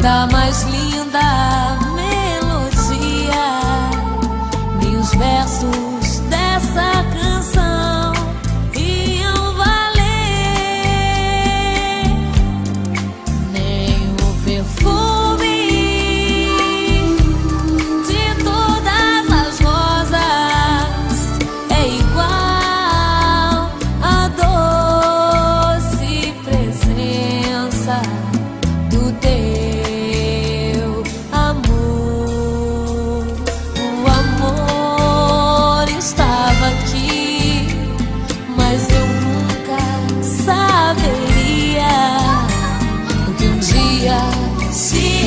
da mais linda melodia, nem os versos dessa canção iam valer, nem o perfume de todas as rosas é igual à doce presença do teu amor. O amor estava aqui, mas eu nunca saberia o que um dia se